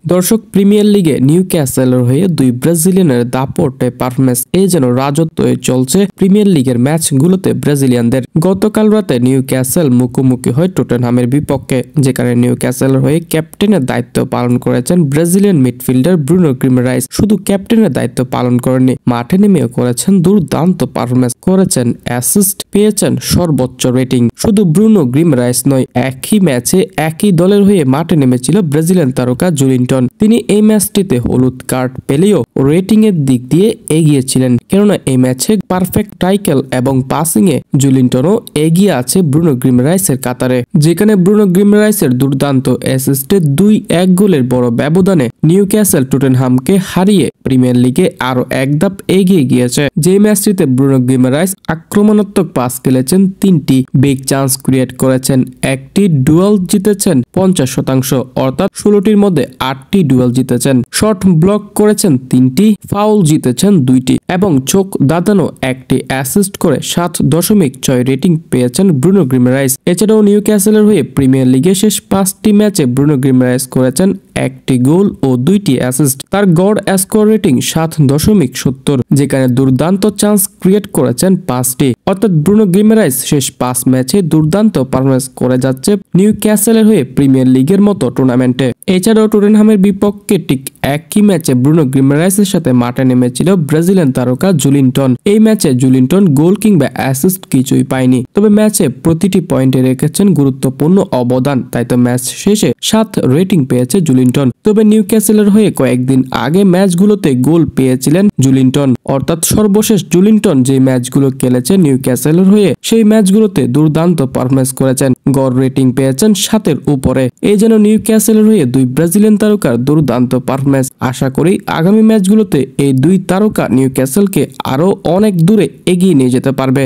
দর্শক, প্রিমিয়ার লিগে নিউক্যাসলের হয়ে দুই ব্রাজিলিয়ানের দাপটে পারফরম্যান্স যেন রাজত্ব চলছে প্রিমিয়ার লিগের ম্যাচগুলোতে ব্রাজিলিয়ানদের। গতকাল রাতে নিউক্যাসল মুখোমুখি হয় টটেনহামের বিপক্ষে, যেখানে নিউক্যাসলের হয়ে ক্যাপ্টেনের দায়িত্ব পালন করেছেন ব্রাজিলিয়ান মিডফিল্ডার ব্রুনো গ্রিমেরাইস। শুধু ক্যাপ্টেনের দায়িত্ব পালন করেননি, মাঠে নেমেও করেছেন দুর্দান্ত পারফরম্যান্স, করেছেন অ্যাসিস্ট, পেয়েছেন সর্বোচ্চ রেটিং। শুধু ব্রুনো গ্রিমেরাইস নয়, একই ম্যাচে একই দলের হয়ে মাঠে নেমেছিল ব্রাজিলিয়ান তারকা জুলিনটন। তিনি এই ম্যাচটিতে হলুদ কার্ড পেলেও রেটিং এর দিক দিয়ে এগিয়েছিলেন, কেননা এই ম্যাচে পারফেক্ট টাইকেল এবং পাসিং এ জুলিনটনও এগিয়ে আছে ব্রুনো গ্রিমেরাইসের কাতারে। যেখানে ব্রুনো গ্রিমেরাইসের দুর্দান্ত অ্যাসিস্টে 2-1 গোলের বড় ব্যবধানে নিউক্যাসল টটেনহামকে হারিয়ে প্রিমিয়ার লিগে আরো এক ধাপ এগিয়ে গিয়েছে। যে ম্যাচটিতে ব্রুনো গ্রিমেরাইস আক্রমণাত্মক পাস খেলেছেন, 3টি বিগ চান্স ক্রিয়েট করেছেন, একটি ডুয়েল জিতেছেন 50%, অর্থাৎ 16টির মধ্যে 8টি ডুয়েল জিতেছেন, শট ব্লক করেছেন 3টি, ফাউল জিতেছেন 2টি এবং চোখ দাদানো একটি অ্যাসিস্ট করে 7.6 রেটিং পেয়েছেন ব্রুনো গ্রিমেরাইস। এছাড়াও নিউক্যাসলের হয়ে প্রিমিয়ার লিগে শেষ 5টি ম্যাচে ব্রুনো গ্রিমেরাইস করেছেন 1টি গোল ও 2টি অ্যাসিস্ট। তার গড় স্কোর রেটিং 7.70, যেখানে দুর্দান্ত চান্স ক্রিয়েট করেছেন 5টি, অর্থাৎ ব্রুনো গ্রিমেরাইস শেষ 5 ম্যাচে দুর্দান্ত পারফরম্যান্স করে যাচ্ছে নিউক্যাসলের হয়ে প্রিমিয়ার লিগের মতো টুর্নামেন্টে। এছাড়াও টটেনহামের বিপক্ষে ঠিক একই ম্যাচে ব্রুনো গ্রিমেরাইসের সাথে মাঠে নেমেছিল ব্রাজিলিয়ান তারকা জুলিনটন। এই ম্যাচে জুলিনটন গোল কিংবা অ্যাসিস্ট কিছুই পায়নি, তবে ম্যাচে প্রতিটি পয়েন্টে রেখেছেন গুরুত্বপূর্ণ অবদান, তাই তো ম্যাচ শেষে 7 রেটিং পেয়েছে জুলিনটন। তবে নিউক্যাসলের হয়ে কয়েকদিন আগে ম্যাচগুলোতে গোল পেয়েছিলেন জুলিনটন, অর্থাৎ সর্বশেষ জুলিনটন যে ম্যাচগুলো খেলেছে নিউক্যাসলের হয়ে সেই ম্যাচগুলোতে দুর্দান্ত পারফরম্যান্স করেছেন, গড় রেটিং পেয়েছেন 7-এর উপরে। এই যেন নিউক্যাসলের হয়ে দুই ব্রাজিলিয়ান তারকার দুর্দান্ত পারফরম্যান্স। আশা করি আগামী ম্যাচগুলোতে এই দুই তারকা নিউক্যাসলকে আরো অনেক দূরে এগিয়ে নিয়ে যেতে পারবে।